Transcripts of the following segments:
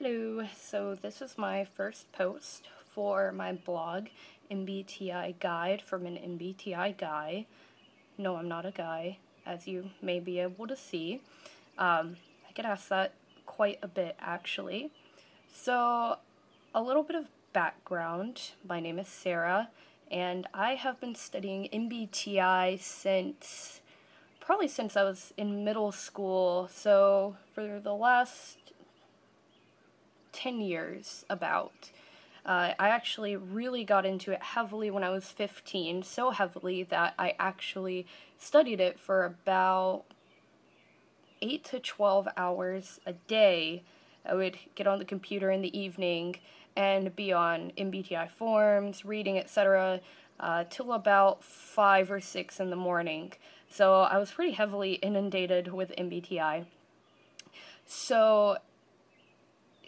Hello, so this is my first post for my blog, MBTI Guide from an MBTI guy. No, I'm not a guy, as you may be able to see. I get asked that quite a bit, actually. So, a little bit of background. My name is Sarah, and I have been studying MBTI probably since I was in middle school. So, for the last 10 years about. I actually really got into it heavily when I was 15, so heavily that I actually studied it for about 8 to 12 hours a day. I would get on the computer in the evening and be on MBTI forums, reading, etc., till about 5 or 6 in the morning. So I was pretty heavily inundated with MBTI. So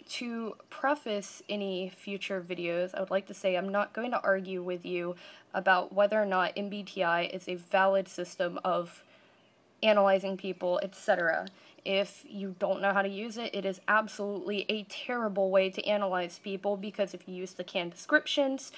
to preface any future videos, I would like to say I'm not going to argue with you about whether or not MBTI is a valid system of analyzing people, etc. If you don't know how to use it, it is absolutely a terrible way to analyze people, because if you use the canned descriptions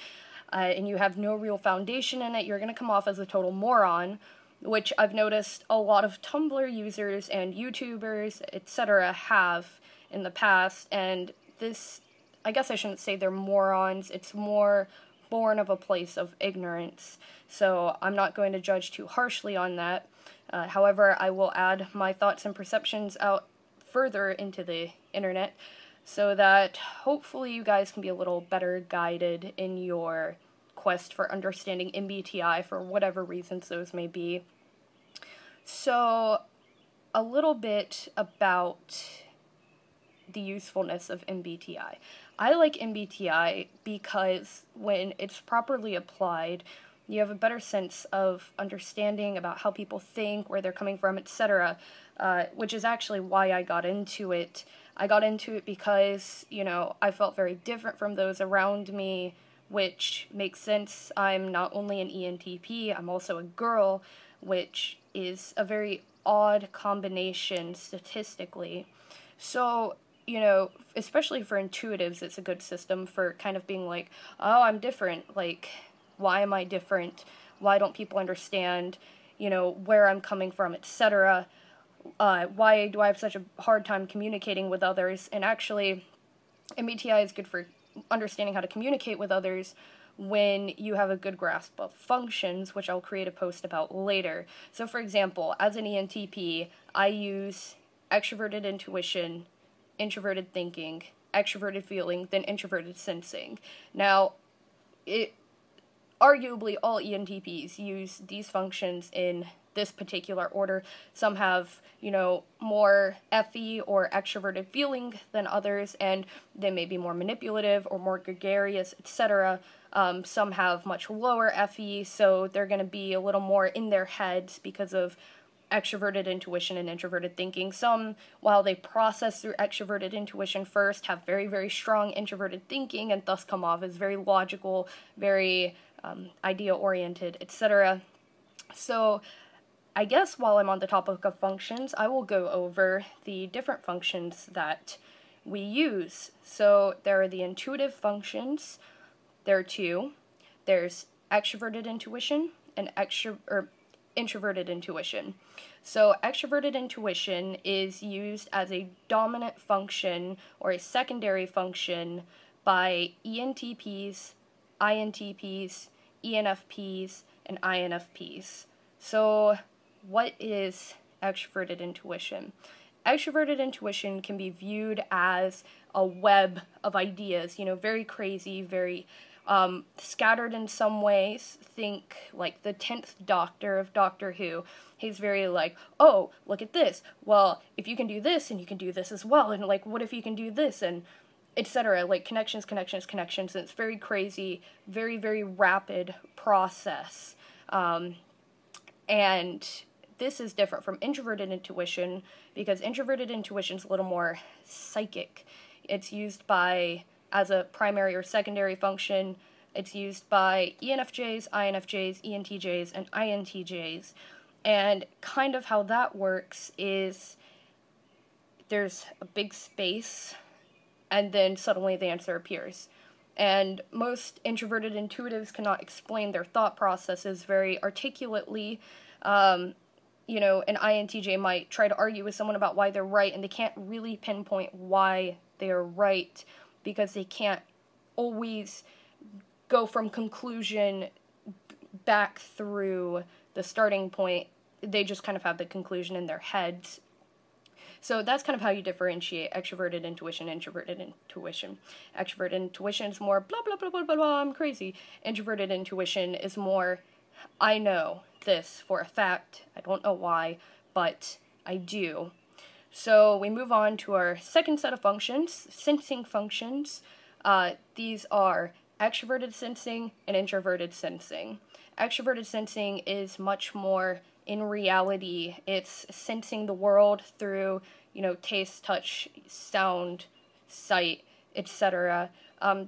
and you have no real foundation in it, you're going to come off as a total moron, which I've noticed a lot of Tumblr users and YouTubers, etc. have in the past. And this, I guess I shouldn't say they're morons, it's more born of a place of ignorance. So I'm not going to judge too harshly on that. However, I will add my thoughts and perceptions out further into the internet so that hopefully you guys can be a little better guided in your quest for understanding MBTI for whatever reasons those may be. So, a little bit about the usefulness of MBTI. I like MBTI because when it's properly applied, you have a better sense of understanding about how people think, where they're coming from, etc., which is actually why I got into it. I got into it because, I felt very different from those around me, which makes sense. I'm not only an ENTP, I'm also a girl, which is a very odd combination statistically. So, especially for intuitives, it's a good system for kind of being like, oh, I'm different, like, why am I different? Why don't people understand, where I'm coming from, etc.? Why do I have such a hard time communicating with others? And actually, MBTI is good for understanding how to communicate with others when you have a good grasp of functions, which I'll create a post about later. So, for example, as an ENTP, I use extroverted intuition, introverted thinking, extroverted feeling, then introverted sensing. Now, arguably all ENTPs use these functions in this particular order. Some have, more FE or extroverted feeling than others, and they may be more manipulative or more gregarious, etc. Some have much lower FE, so they're going to be a little more in their heads because of extroverted intuition and introverted thinking. Some, while they process through extroverted intuition first, have very, very strong introverted thinking and thus come off as very logical, very idea-oriented, etc. So I guess while I'm on the topic of functions, I will go over the different functions that we use. So there are the intuitive functions. There are two. There's extroverted intuition and introverted intuition. So extroverted intuition is used as a dominant function or a secondary function by ENTPs, INTPs, ENFPs, and INFPs. So what is extroverted intuition? Extroverted intuition can be viewed as a web of ideas, very crazy, very scattered in some ways. Think like the 10th Doctor of Doctor Who. He's very like, oh, look at this. Well, if you can do this, and you can do this as well, and like, what if you can do this, and etc. Like connections, connections, connections, and it's very crazy, very, very rapid process. And this is different from introverted intuition, because introverted intuition is a little more psychic. It's used as a primary or secondary function. It's used by ENFJs, INFJs, ENTJs, and INTJs. And kind of how that works is there's a big space and then suddenly the answer appears. And most introverted intuitives cannot explain their thought processes very articulately. An INTJ might try to argue with someone about why they're right, and they can't really pinpoint why they're right because they can't always go from conclusion back through the starting point. They just kind of have the conclusion in their heads. So that's kind of how you differentiate extroverted intuition, introverted intuition. Extroverted intuition is more blah, blah, blah, blah, blah, blah, I'm crazy. Introverted intuition is more, I know this for a fact. I don't know why, but I do. So we move on to our second set of functions, sensing functions. These are extroverted sensing and introverted sensing. Extroverted sensing is much more in reality. It's sensing the world through, taste, touch, sound, sight, etc.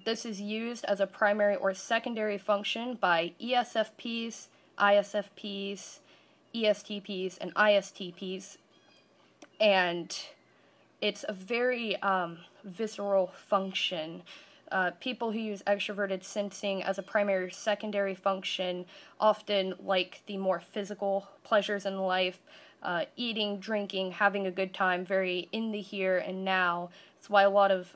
This is used as a primary or secondary function by ESFPs, ISFPs, ESTPs, and ISTPs. And it's a very visceral function. People who use extroverted sensing as a primary or secondary function often like the more physical pleasures in life, eating, drinking, having a good time, very in the here and now. That's why a lot of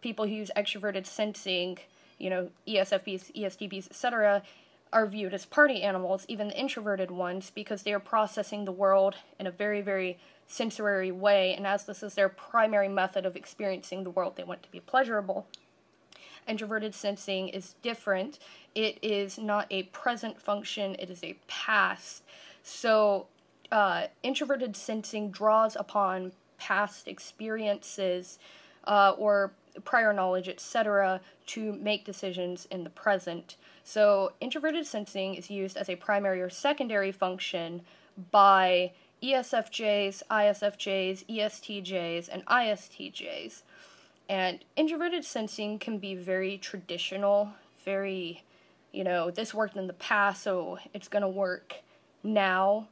people who use extroverted sensing, ESFPs, ESTPs, etc., are viewed as party animals, even the introverted ones, because they are processing the world in a very, very sensory way, and as this is their primary method of experiencing the world, they want it to be pleasurable. Introverted sensing is different. It is not a present function, it is a past. So introverted sensing draws upon past experiences or prior knowledge, etc., to make decisions in the present. So introverted sensing is used as a primary or secondary function by ESFJs, ISFJs, ESTJs, and ISTJs. And introverted sensing can be very traditional, very, this worked in the past, so it's going to work now.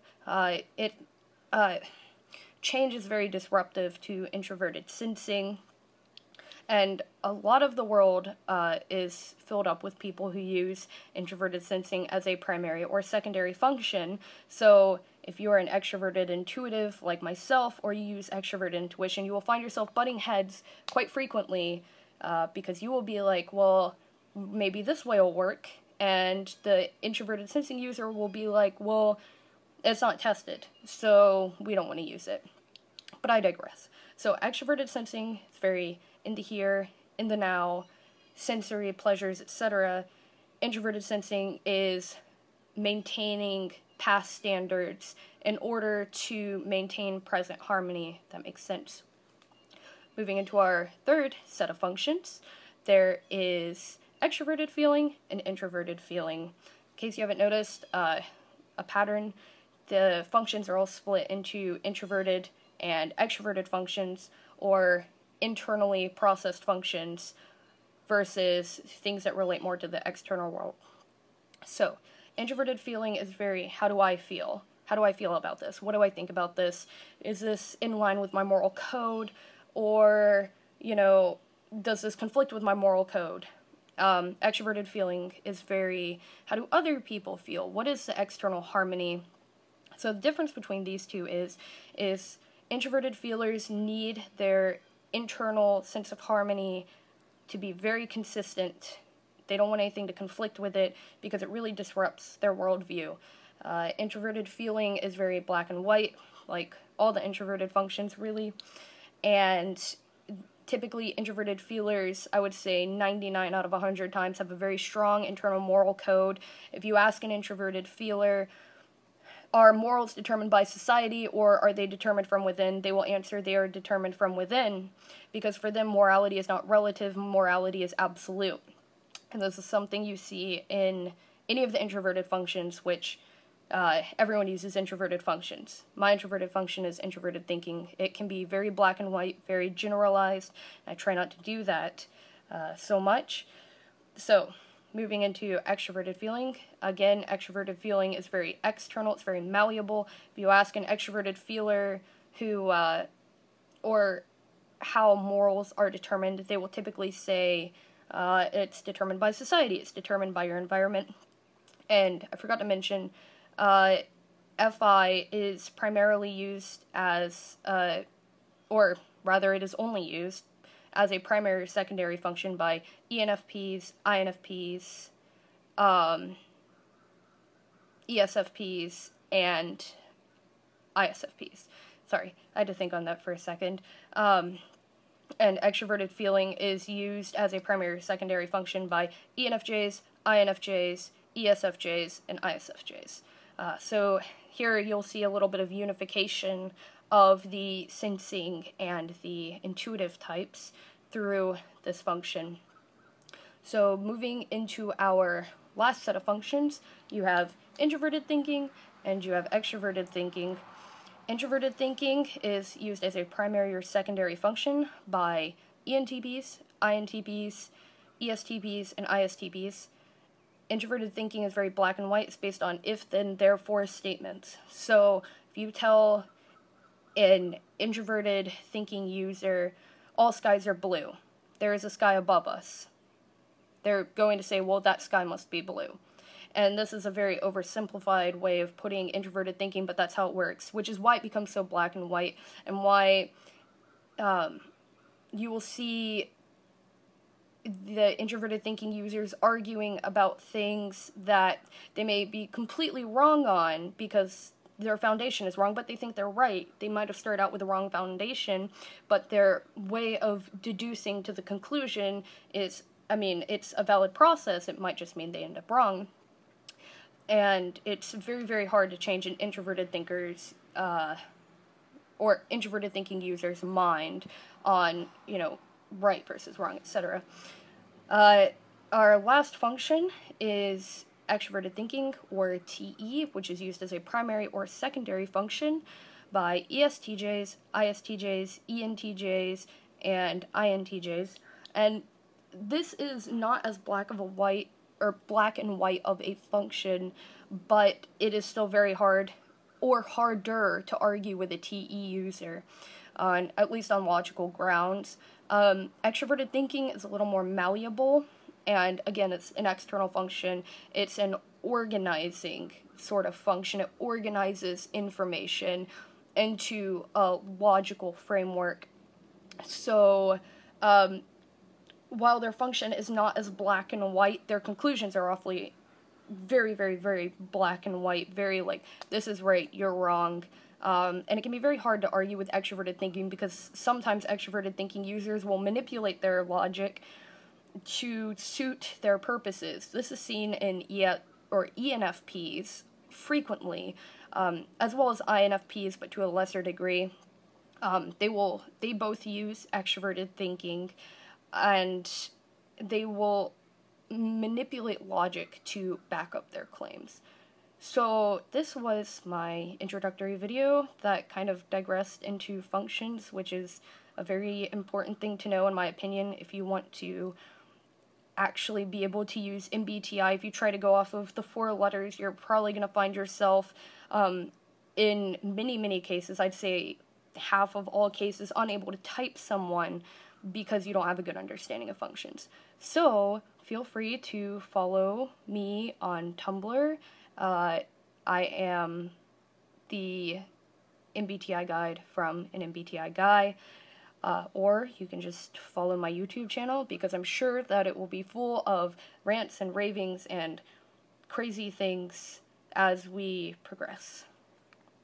Change is very disruptive to introverted sensing. And a lot of the world is filled up with people who use introverted sensing as a primary or secondary function. So if you are an extroverted intuitive like myself, or you use extroverted intuition, you will find yourself butting heads quite frequently because you will be like, well, maybe this way will work. And the introverted sensing user will be like, well, it's not tested, so we don't want to use it. But I digress. So extroverted sensing is very in the here, in the now, sensory pleasures, etc. Introverted sensing is maintaining past standards in order to maintain present harmony, if that makes sense. Moving into our third set of functions, there is extroverted feeling and introverted feeling. In case you haven't noticed a pattern, the functions are all split into introverted and extroverted functions, or internally processed functions versus things that relate more to the external world. So, introverted feeling is very, how do I feel? How do I feel about this? What do I think about this? Is this in line with my moral code? Or, does this conflict with my moral code? Extroverted feeling is very, how do other people feel? What is the external harmony? So the difference between these two is introverted feelers need their internal sense of harmony to be very consistent. They don't want anything to conflict with it because it really disrupts their worldview. Introverted feeling is very black and white, like all the introverted functions really. And typically introverted feelers, I would say 99 out of 100 times, have a very strong internal moral code. If you ask an introverted feeler, are morals determined by society or are they determined from within? They will answer they are determined from within, because for them morality is not relative, morality is absolute. And this is something you see in any of the introverted functions, which everyone uses introverted functions. My introverted function is introverted thinking. It can be very black and white, very generalized. I try not to do that so much. So, moving into extroverted feeling. Again, extroverted feeling is very external. It's very malleable. If you ask an extroverted feeler who, or how morals are determined, they will typically say it's determined by society, it's determined by your environment. And I forgot to mention, FI is primarily used as, or rather, it is only used as a primary or secondary function by ENFPs, INFPs, ESFPs, and ISFPs. Sorry, I had to think on that for a second. And extroverted feeling is used as a primary or secondary function by ENFJs, INFJs, ESFJs, and ISFJs. So here you'll see a little bit of unification of the sensing and the intuitive types through this function. So moving into our last set of functions, you have introverted thinking and you have extroverted thinking. Introverted thinking is used as a primary or secondary function by ENTPs, INTPs, ESTPs, and ISTPs. Introverted thinking is very black and white. It's based on if, then, therefore statements. So if you tell an introverted thinking user, all skies are blue, there is a sky above us, they're going to say, well, that sky must be blue. And this is a very oversimplified way of putting introverted thinking, but that's how it works, which is why it becomes so black and white, and why you will see the introverted thinking users arguing about things that they may be completely wrong on because their foundation is wrong, but they think they're right. They might have started out with the wrong foundation, but their way of deducing to the conclusion is, I mean, it's a valid process. It might just mean they end up wrong. And it's very, very hard to change an introverted thinker's, or introverted thinking user's mind on, you know, right versus wrong, etc. Our last function is extroverted thinking, or TE, which is used as a primary or secondary function by ESTJs, ISTJs, ENTJs, and INTJs. And this is not as black and white of a function, but it is still very hard, or harder, to argue with a TE user, at least on logical grounds. Extroverted thinking is a little more malleable, and again, it's an external function. It's an organizing sort of function. It organizes information into a logical framework. So, while their function is not as black and white, their conclusions are awfully very, very, very black and white, very like, this is right, you're wrong. And it can be very hard to argue with extroverted thinking because sometimes extroverted thinking users will manipulate their logic to suit their purposes. This is seen in ENFPs frequently, as well as INFPs, but to a lesser degree. They both use extroverted thinking, and they will manipulate logic to back up their claims. So this was my introductory video that kind of digressed into functions, which is a very important thing to know in my opinion if you want to actually be able to use MBTI. If you try to go off of the 4 letters, you're probably going to find yourself, in many, many cases, I'd say half of all cases, unable to type someone because you don't have a good understanding of functions. So feel free to follow me on Tumblr. I am the MBTI guide from an MBTI guy. Or you can just follow my YouTube channel, because I'm sure that it will be full of rants and ravings and crazy things as we progress.